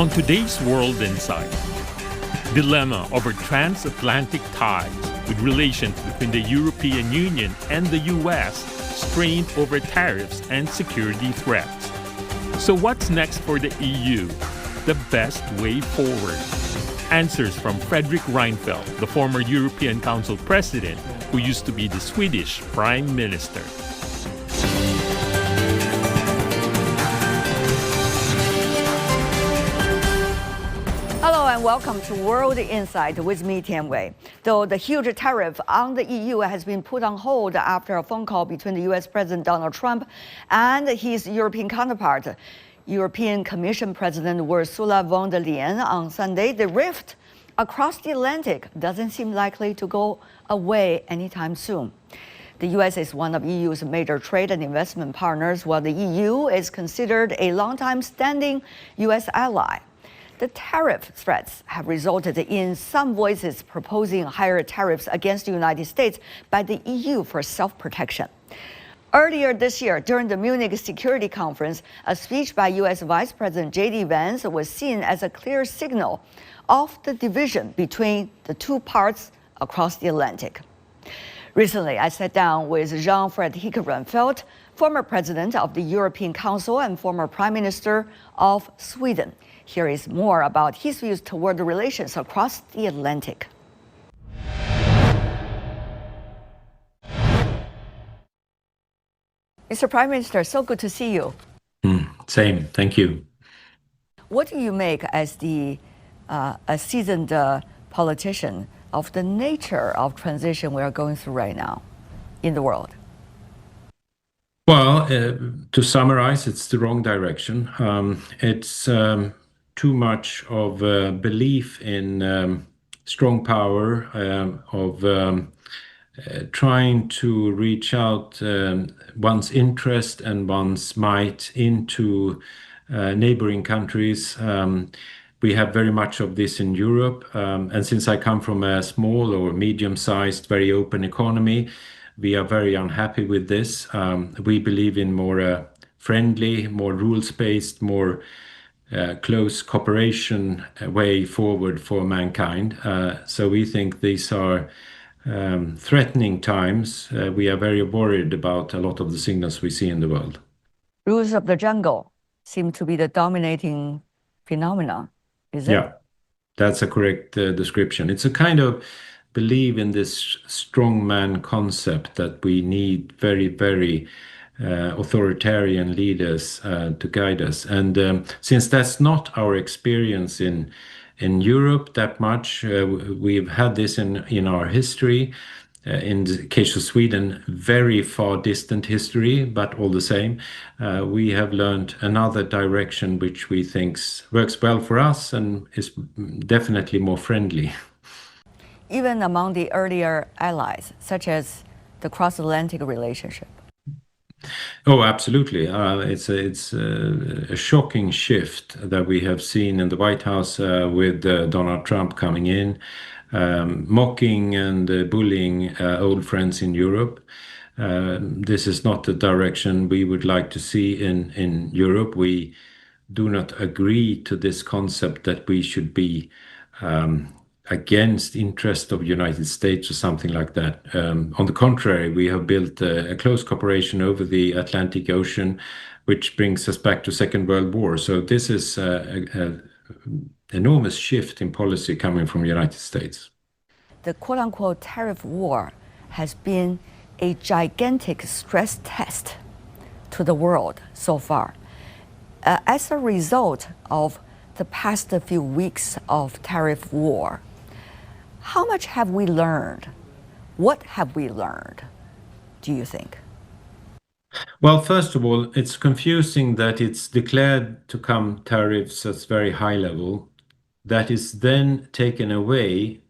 On today's World Insight, dilemma over transatlantic ties with relations between the European Union and the U.S. strained over tariffs and security threats. So what's next for the EU? The best way forward? Answers from Fredrik Reinfeldt, the former European Council president who used to be the Swedish Prime Minister. Hello and welcome to World Insight with me, Tian Wei. Though the huge tariff on the EU has been put on hold after a phone call between the US President Donald Trump and his European counterpart, European Commission President Ursula von der Leyen on Sunday, the rift across the Atlantic doesn't seem likely to go away anytime soon. The US is one of EU's major trade and investment partners, while the EU is considered a long-time standing US ally. The tariff threats have resulted in some voices proposing higher tariffs against the United States by the EU for self-protection. Earlier this year, during the Munich Security Conference, a speech by US Vice President J.D. Vance was seen as a clear signal of the division between the two parts across the Atlantic. Recently, I sat down with Fredrik Reinfeldt, former president of the European Council and former Prime Minister of Sweden. Here is more about his views toward the relations across the Atlantic. Mr. Prime Minister, so good to see you. Same, thank you. What do you make as a seasoned politician of the nature of transition we are going through right now in the world? Well, to summarize, it's the wrong direction. It's too much of a belief in strong power, of trying to reach out one's interest and one's might into neighboring countries. We have very much of this in Europe. And since I come from a small or medium-sized, very open economy, we are very unhappy with this. We believe in more friendly, more rules-based, more close cooperation way forward for mankind. So we think these are threatening times. We are very worried about a lot of the signals we see in the world. Rules of the jungle seem to be the dominating phenomenon, is it? Yeah, that's a correct description. It's a kind of belief in this strongman concept that we need very, very authoritarian leaders to guide us. And since that's not our experience in Europe that much, we've had this in our history. In the case of Sweden, very far distant history, but all the same, we have learned another direction which we think works well for us and is definitely more friendly. Even among the earlier allies, such as the cross-Atlantic relationship. Oh, absolutely. It's a shocking shift that we have seen in the White House with Donald Trump coming in, mocking and bullying old friends in Europe. This is not the direction we would like to see in Europe. We do not agree to this concept that we should be against interest of the United States or something like that. On the contrary, we have built a close cooperation over the Atlantic Ocean, which brings us back to Second World War. So this is an enormous shift in policy coming from the United States. The quote-unquote tariff war has been a gigantic stress test to the world so far. As a result of the past few weeks of tariff war, how much have we learned? What have we learned, do you think? Well, first of all, it's confusing that it's declared to come tariffs at very high level, that is then taken away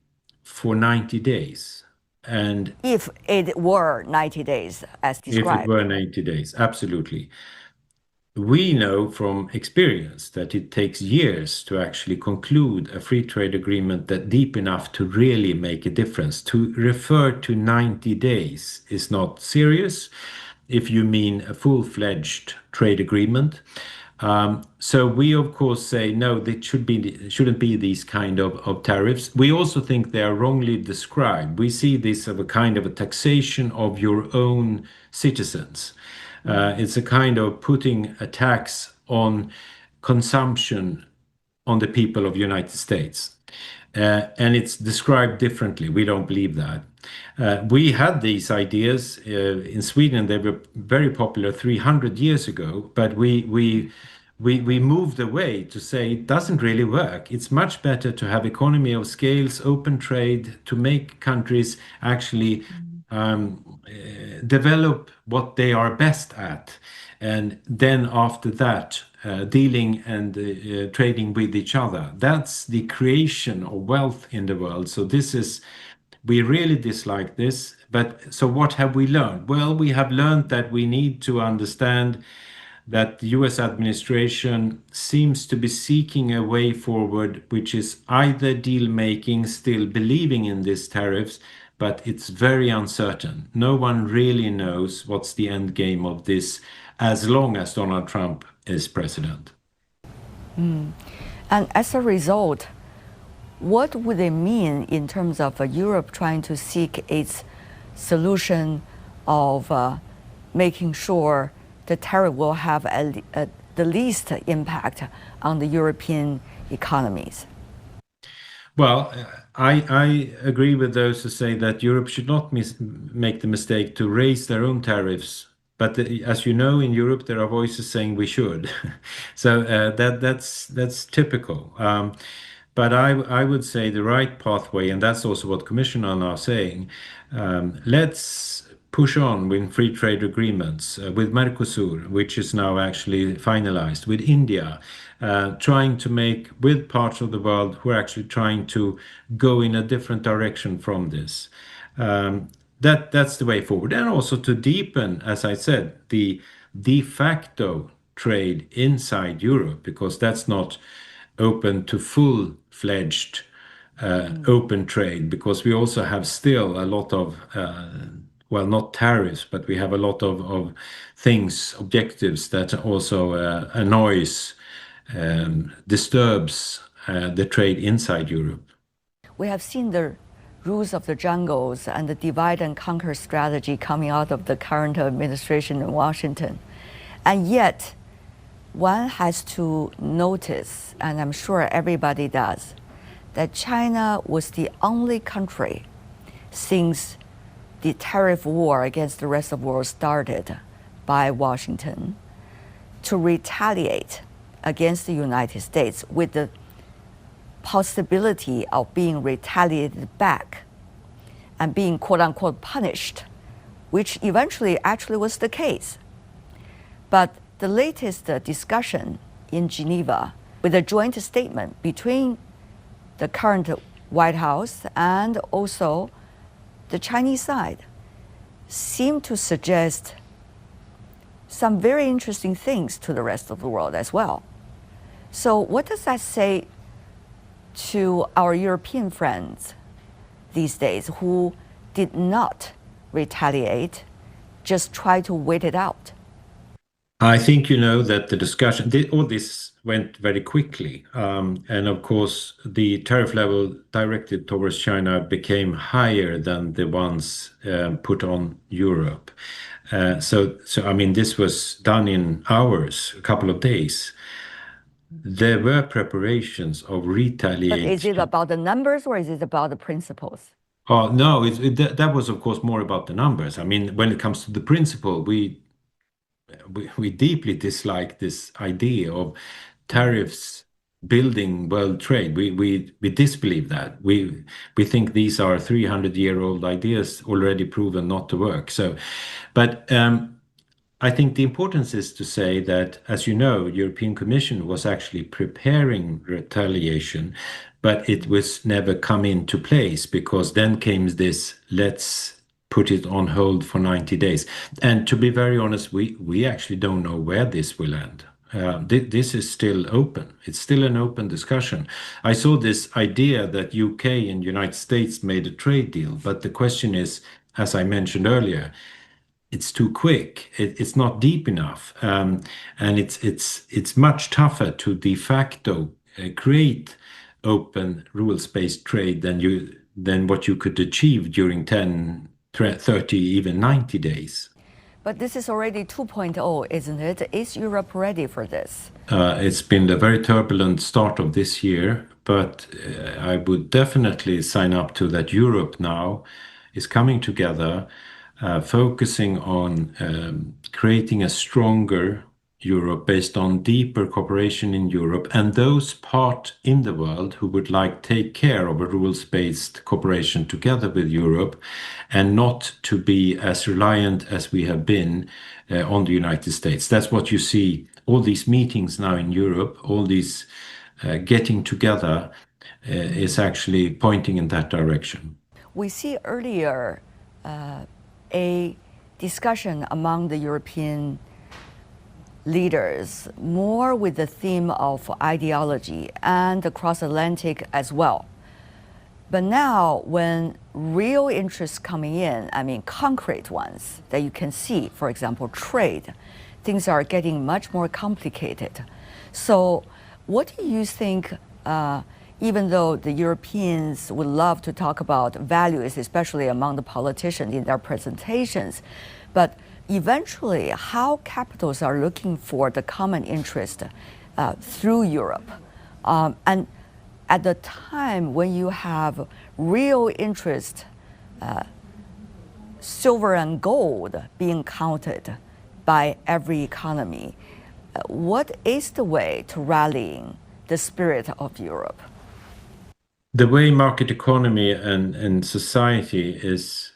for 90 days. And if it were 90 days, as described. If it were 90 days, absolutely. We know from experience that it takes years to actually conclude a free trade agreement that deep enough to really make a difference. To refer to 90 days is not serious if you mean a full-fledged trade agreement. So we, of course, say no, shouldn't be these kind of tariffs. We also think they are wrongly described. We see this as a kind of a taxation of your own citizens. It's a kind of putting a tax on consumption on the people of United States. And it's described differently. We don't believe that. We had these ideas in Sweden. They were very popular 300 years ago, but we moved away to say it doesn't really work. It's much better to have economy of scales, open trade, to make countries actually develop what they are best at. And then after that, dealing and trading with each other. That's the creation of wealth in the world. So we really dislike this. But so what have we learned? Well, we have learned that we need to understand that the US administration seems to be seeking a way forward, which is either deal making, still believing in these tariffs, but it's very uncertain. No one really knows what's the end game of this as long as Donald Trump is president. And as a result, what would it mean in terms of Europe trying to seek its solution of making sure the tariff will have the least impact on the European economies? Well, I agree with those who say that Europe should not make the mistake to raise their own tariffs. But as you know, in Europe, there are voices saying we should. So that's typical. But I would say the right pathway, and that's also what Commission are now saying, let's push on with free trade agreements with Mercosur, which is now actually finalized, with India, trying to make with parts of the world who are actually trying to go in a different direction from this. That's the way forward. And also to deepen, as I said, the de facto trade inside Europe, because that's not open to full-fledged open trade, because we also have still a lot of well, not tariffs, but we have a lot of things, objectives that also annoys, disturbs the trade inside Europe. We have seen the rules of the jungles and the divide and conquer strategy coming out of the current administration in Washington. And yet, one has to notice, and I'm sure everybody does, that China was the only country since the tariff war against the rest of the world started by Washington to retaliate against the United States with the possibility of being retaliated back and being quote unquote punished, which eventually actually was the case. But the latest discussion in Geneva with a joint statement between the current White House and also the Chinese side seemed to suggest some very interesting things to the rest of the world as well. So what does that say to our European friends these days who did not retaliate, just try to wait it out? I think you know that the discussion, all this went very quickly. And of course, the tariff level directed towards China became higher than the ones put on Europe. So I mean, this was done in hours, a couple of days. There were preparations of retaliation. But is it about the numbers or is it about the principles? Oh, no, that was, of course, more about the numbers. I mean, when it comes to the principle, we deeply dislike this idea of tariffs building world trade. We disbelieve that. We think these are 300-year-old ideas already proven not to work. So, but I think the importance is to say that, as you know, European Commission was actually preparing retaliation, but it was never come into place because then came this, let's put it on hold for 90 days. And to be very honest, we actually don't know where this will end. This is still open. It's still an open discussion. I saw this idea that UK and United States made a trade deal, but the question is, as I mentioned earlier, it's too quick. It's not deep enough, and it's much tougher to de facto create open rules-based trade than what you could achieve during 10, 30, even 90 days. But this is already 2.0, isn't it? Is Europe ready for this? It's been a very turbulent start of this year, but I would definitely sign up to that. Europe now is coming together, focusing on creating a stronger Europe based on deeper cooperation in Europe, and those part in the world who would like take care of a rules-based cooperation together with Europe, and not to be as reliant as we have been on the United States. That's what you see. All these meetings now in Europe, all these getting together is actually pointing in that direction. We see earlier a discussion among the European leaders more with the theme of ideology and the cross-Atlantic as well. But now when real interests coming in, I mean concrete ones that you can see, for example, trade, things are getting much more complicated. So what do you think, even though the Europeans would love to talk about values, especially among the politicians in their presentations, but eventually how capitals are looking for the common interest through Europe? And at the time when you have real interest, silver and gold being counted by every economy, what is the way to rallying the spirit of Europe? The way market economy and society is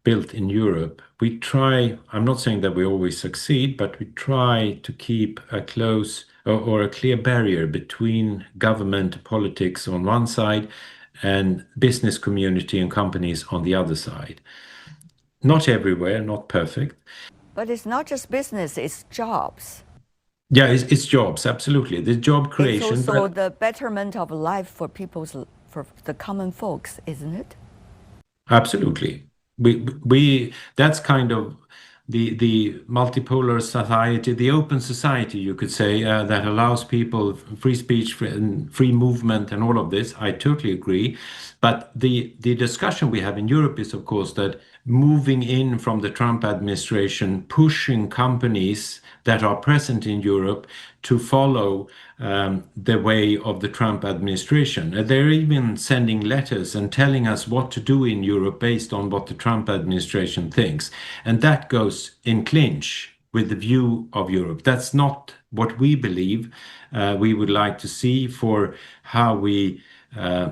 built in Europe, we try, I'm not saying that we always succeed, but we try to keep a close or a clear barrier between government politics on one side and business community and companies on the other side. Not everywhere, not perfect. But it's not just business, it's jobs. Yeah, it's jobs, absolutely. The job creation. It's also the betterment of life for the common folks, isn't it? Absolutely. We that's kind of the multipolar society, the open society, you could say, that allows people free speech, free movement, and all of this. I totally agree. But the discussion we have in Europe is, of course, that moving in from the Trump administration, pushing companies that are present in Europe to follow the way of the Trump administration. They're even sending letters and telling us what to do in Europe based on what the Trump administration thinks. And that goes in clinch with the view of Europe. That's not what we believe we would like to see for how we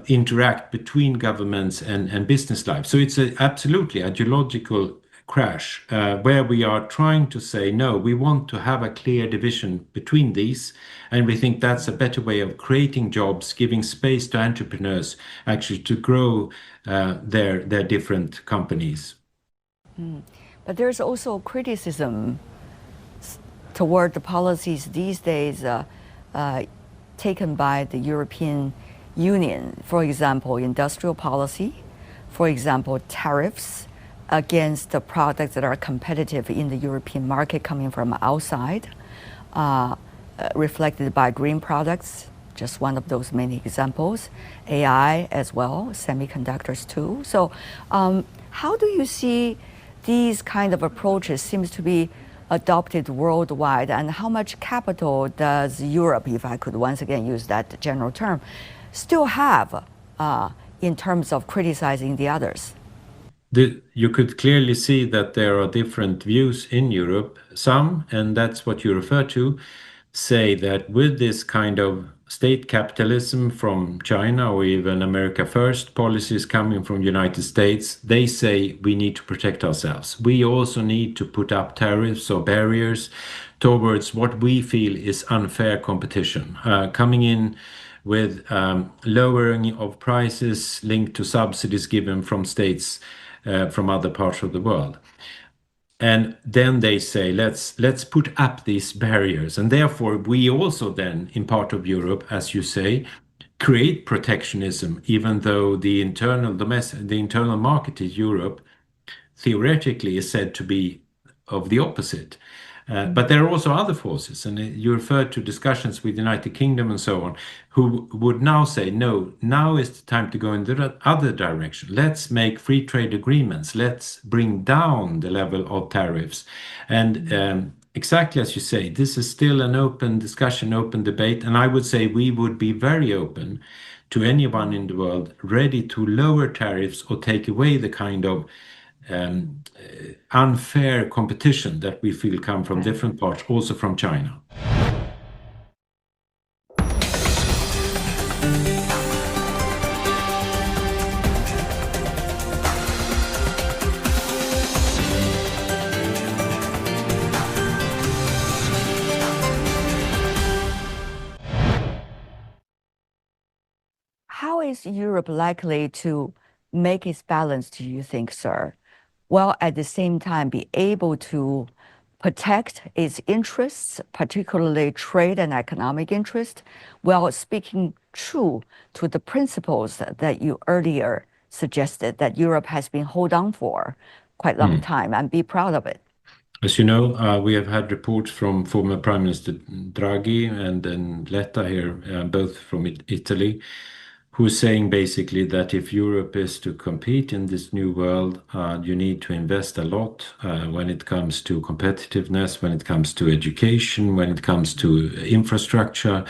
interact between governments and business life. So it's absolutely a ideological crash where we are trying to say, no, we want to have a clear division between these. And we think that's a better way of creating jobs, giving space to entrepreneurs actually to grow their different companies. But there's also criticism toward the policies these days taken by the European Union. For example, industrial policy, for example, tariffs against the products that are competitive in the European market coming from outside, reflected by green products, just one of those many examples, AI as well, semiconductors too. So how do you see these kind of approaches seems to be adopted worldwide, and how much capital does Europe, if I could once again use that general term, still have in terms of criticizing the others? You could clearly see that there are different views in Europe. Some, and that's what you refer to, say that with this kind of state capitalism from China or even America First policies coming from the United States, they say we need to protect ourselves. We also need to put up tariffs or barriers towards what we feel is unfair competition, coming in with lowering of prices linked to subsidies given from states from other parts of the world. And then they say, let's put up these barriers. And therefore, we also then, in part of Europe, as you say, create protectionism, even though the internal market in Europe theoretically is said to be of the opposite. But there are also other forces, and you referred to discussions with the United Kingdom and so on, who would now say, no, now is the time to go in the other direction. Let's make free trade agreements. Let's bring down the level of tariffs. And exactly as you say, this is still an open discussion, open debate. And I would say we would be very open to anyone in the world ready to lower tariffs or take away the kind of unfair competition that we feel come from different parts, also from China. How is Europe likely to make its balance, do you think, sir? While at the same time be able to protect its interests, particularly trade and economic interest, while speaking true to the principles that you earlier suggested that Europe has been holding on for quite a long time, and be proud of it? As you know, we have had reports from former Prime Minister Draghi and then Letta here, both from Italy, who is saying basically that if Europe is to compete in this new world, you need to invest a lot when it comes to competitiveness, when it comes to education, when it comes to infrastructure.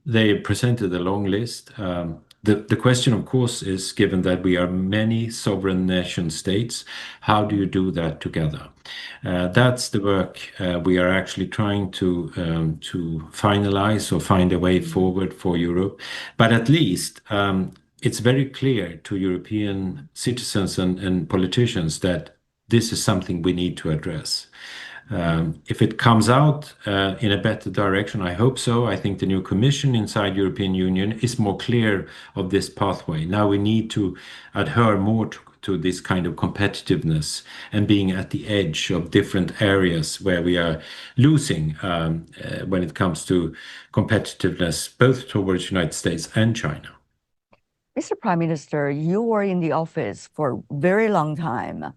They presented a long list. The question, of course, is, given that we are many sovereign nation states, how do you do that together? That's the work we are actually trying to finalize or find a way forward for Europe. But at least it's very clear to European citizens and politicians that this is something we need to address. If it comes out in a better direction, I hope so. I think the new Commission inside European Union is more clear of this pathway. Now we need to adhere more to this kind of competitiveness and being at the edge of different areas where we are losing when it comes to competitiveness, both towards the United States and China. Mr. Prime Minister, you were in the office for a very long time,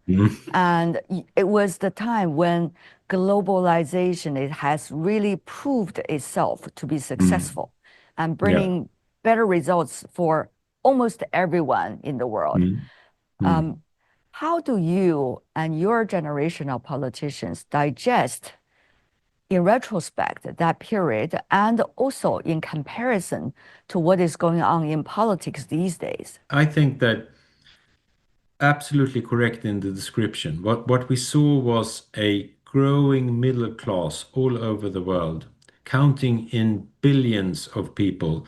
and it was the time when globalization, it has really proved itself to be successful and bringing better results for almost everyone in the world. How do you and your generation of politicians digest, in retrospect, that period, and also in comparison to what is going on in politics these days? I think that absolutely correct in the description. What we saw was a growing middle class all over the world, counting in billions of people,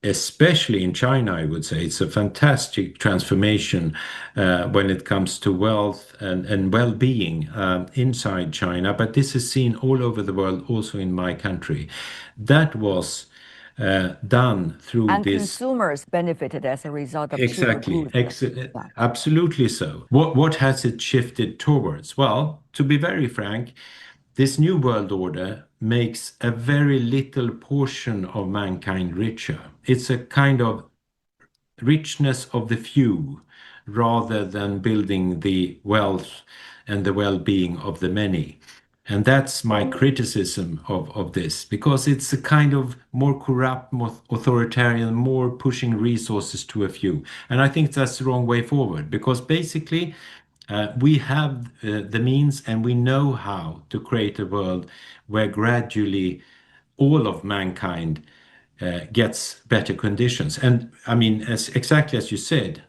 especially in China, I would say. It's a fantastic transformation when it comes to wealth and well-being inside China. But this is seen all over the world, also in my country. That was done through and this. Consumers benefited as a result of Exactly. Absolutely so. What has it shifted towards? Well, to be very frank, this new world order makes a very little portion of mankind richer. It's a kind of richness of the few rather than building the wealth and the well-being of the many. And that's my criticism of this, because it's a kind of more corrupt, more authoritarian, more pushing resources to a few. And I think that's the wrong way forward, because basically we have the means and we know how to create a world where gradually all of mankind gets better conditions. And I mean, exactly as you said,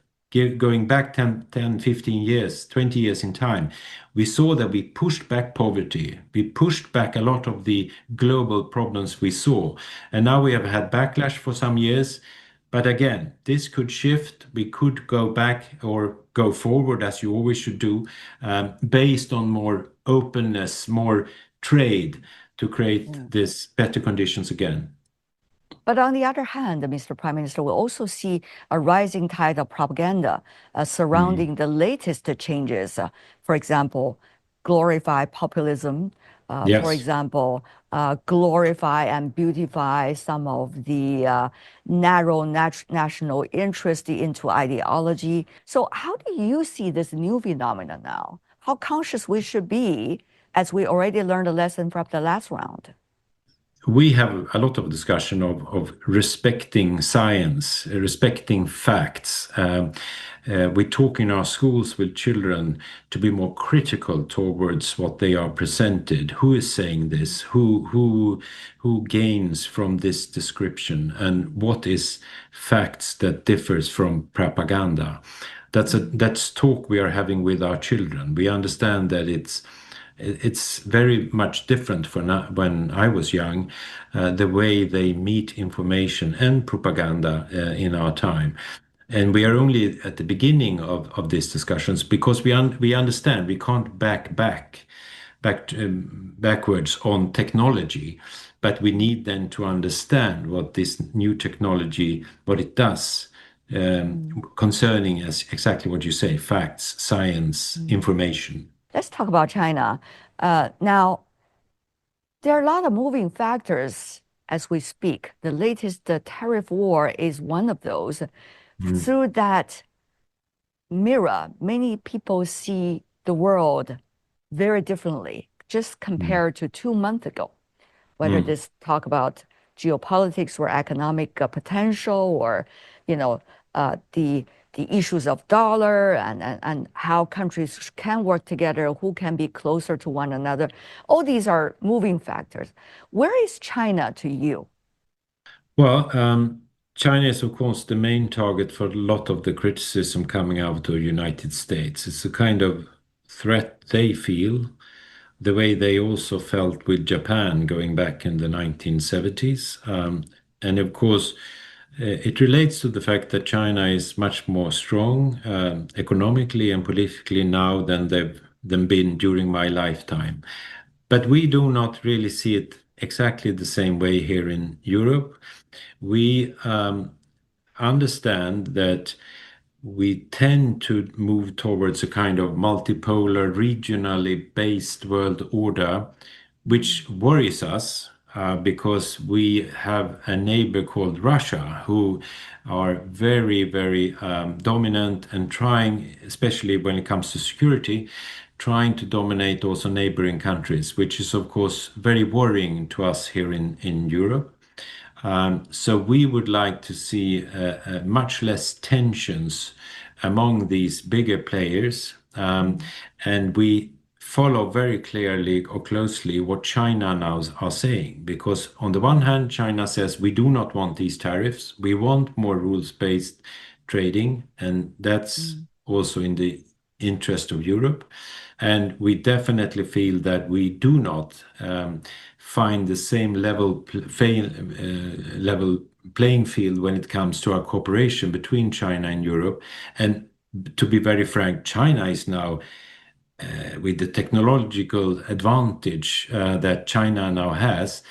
going back 10, 15 years, 20 years in time, we saw that we pushed back poverty. We pushed back a lot of the global problems we saw. And now we have had backlash for some years. But again, this could shift. We could go back or go forward, as you always should do, based on more openness, more trade to create this better conditions again. But on the other hand, Mr. Prime Minister, we also see a rising tide of propaganda surrounding the latest changes. For example, glorify populism. For example, glorify and beautify some of the narrow national interest into ideology. So how do you see this new phenomenon now? how conscious we should be, as we already learned a lesson from the last round? We have a lot of discussion of respecting science, respecting facts. We talk in our schools with children to be more critical towards what they are presented. Who is saying this? Who gains from this description? And what is facts that differs from propaganda? That's talk we are having with our children. We understand that it's very much different from when I was young, the way they meet information and propaganda in our time. And we are only at the beginning of these discussions because we understand we can't backwards on technology, but we need then to understand what this new technology, what it does concerning as exactly what you say, facts, science, information. Let's talk about China. Now, there are a lot of moving factors as we speak. The latest tariff war is one of those. Through that mirror, many people see the world very differently, just compared to 2 months ago. Whether this talk about geopolitics or economic potential, or the issues of dollar and how countries can work together, who can be closer to one another. All these are moving factors. Where is China to you? Well, China is, of course, the main target for a lot of the criticism coming out of the United States. It's a kind of threat they feel, the way they also felt with Japan going back in the 1970s. And of course, it relates to the fact that China is much more strong economically and politically now than they've been during my lifetime. But we do not really see it exactly the same way here in Europe. We understand that we tend to move towards a kind of multipolar, regionally based world order, which worries us because we have a neighbor called Russia who are very, very dominant and trying, especially when it comes to security, trying to dominate also neighboring countries, which is, of course, very worrying to us here in Europe. So we would like to see much less tensions among these bigger players. And we follow very clearly or closely what China now are saying. Because on the one hand, China says, we do not want these tariffs. We want more rules-based trading. And that's also in the interest of Europe. And we definitely feel that we do not find the same level playing field when it comes to our cooperation between China and Europe. And to be very frank, China is now, with the technological advantage that China now has,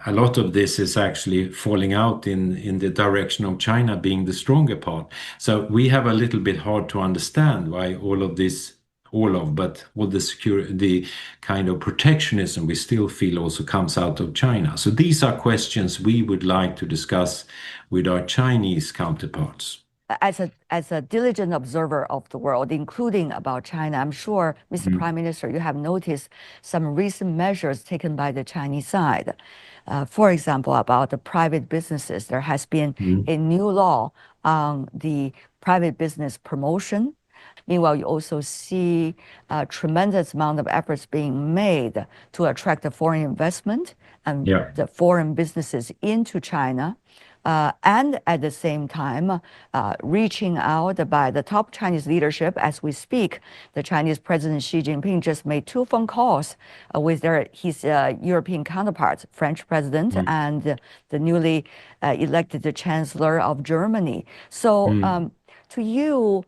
a lot of this is actually falling out in the direction of China being the stronger part. So we have a little bit hard to understand why all the kind of protectionism we still feel also comes out of China. So these are questions we would like to discuss with our Chinese counterparts. As a diligent observer of the world, including about China, I'm sure, Mr. Prime Minister, you have noticed some recent measures taken by the Chinese side. For example, about the private businesses, there has been a new law on the private business promotion. Meanwhile, you also see a tremendous amount of efforts being made to attract the foreign investment and the foreign businesses into China. And at the same time, reaching out by the top Chinese leadership as we speak. The Chinese President Xi Jinping just made 2 phone calls with his European counterparts, French President and the newly elected Chancellor of Germany. So to you,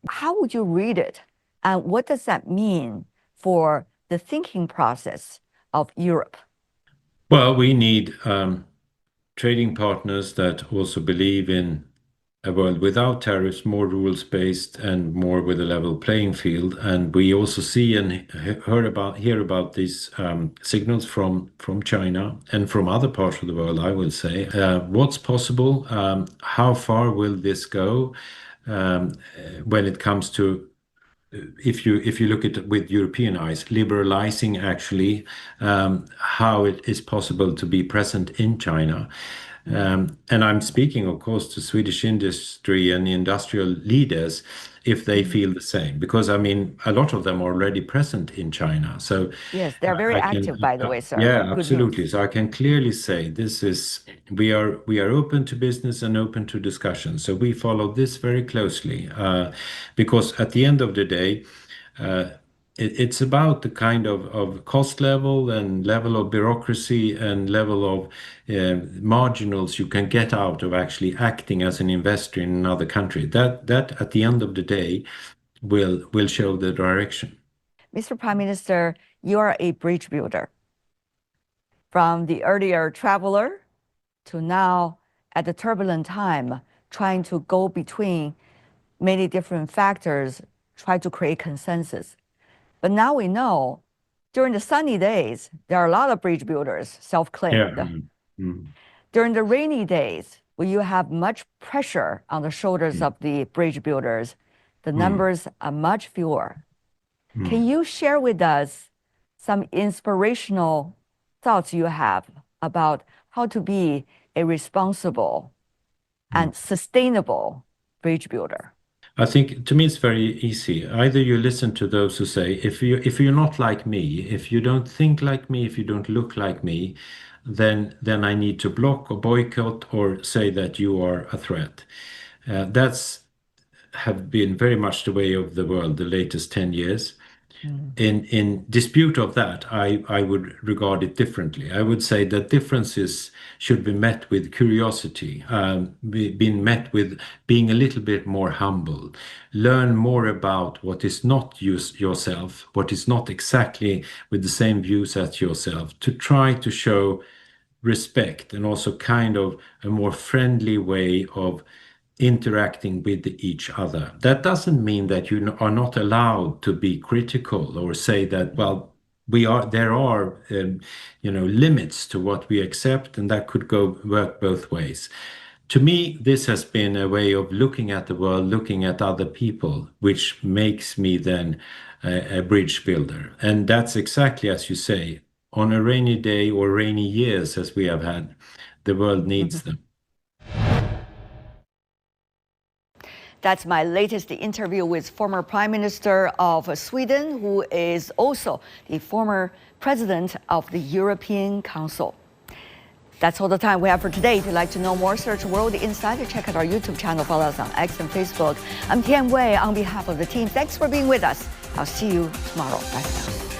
how would you read it? And what does that mean for the thinking process of Europe? Well, we need trading partners that also believe in a world without tariffs, more rules-based and more with a level playing field. And we also see and hear about these signals from China and from other parts of the world, I will say. What's possible? How far will this go when it comes to if you look at it with European eyes, liberalizing actually how it is possible to be present in China. And I'm speaking, of course, to Swedish industry and industrial leaders if they feel the same, because I mean, a lot of them are already present in China. So yes, they're very active, by the way, sir. Yeah, Good absolutely. news. So I can clearly say we are open to business and open to discussion. So we follow this very closely because at the end of the day, it's about the kind of cost level and level of bureaucracy and level of marginals you can get out of actually acting as an investor in another country. That at the end of the day will show the direction. Mr. Prime Minister, you are a bridge builder. From the earlier traveler to now at the turbulent time, trying to go between many different factors, try to create consensus. But now we know during the sunny days, there are a lot of bridge builders, self-claimed. Yeah. During the rainy days, when you have much pressure on the shoulders of the bridge builders, the numbers are much fewer. Can you share with us some inspirational thoughts you have about how to be a responsible and sustainable bridge builder? I think to me it's very easy. Either you listen to those who say, if you're not like me, if you don't think like me, if you don't look like me, then I need to block or boycott or say that you are a threat. That's have been very much the way of the world the latest 10 years. In dispute of that, I would regard it differently. I would say that differences should be met with curiosity, being met with being a little bit more humble, learn more about what is not yourself, what is not exactly with the same views as yourself, to try to show respect and also kind of a more friendly way of interacting with each other. That doesn't mean that you are not allowed to be critical or say that, well, there are limits to what we accept, and that could work both ways. To me, this has been a way of looking at the world, looking at other people, which makes me then a bridge builder. And that's exactly as you say, on a rainy day or rainy years as we have had, the world needs them. That's my latest interview with former Prime Minister of Sweden, who is also the former President of the European Council. That's all the time we have for today. If you'd like to know more, search World Insider. Check out our YouTube channel. Follow us on X and Facebook. I'm Tian Wei on behalf of the team. Thanks for being with us. I'll see you tomorrow. Bye for now.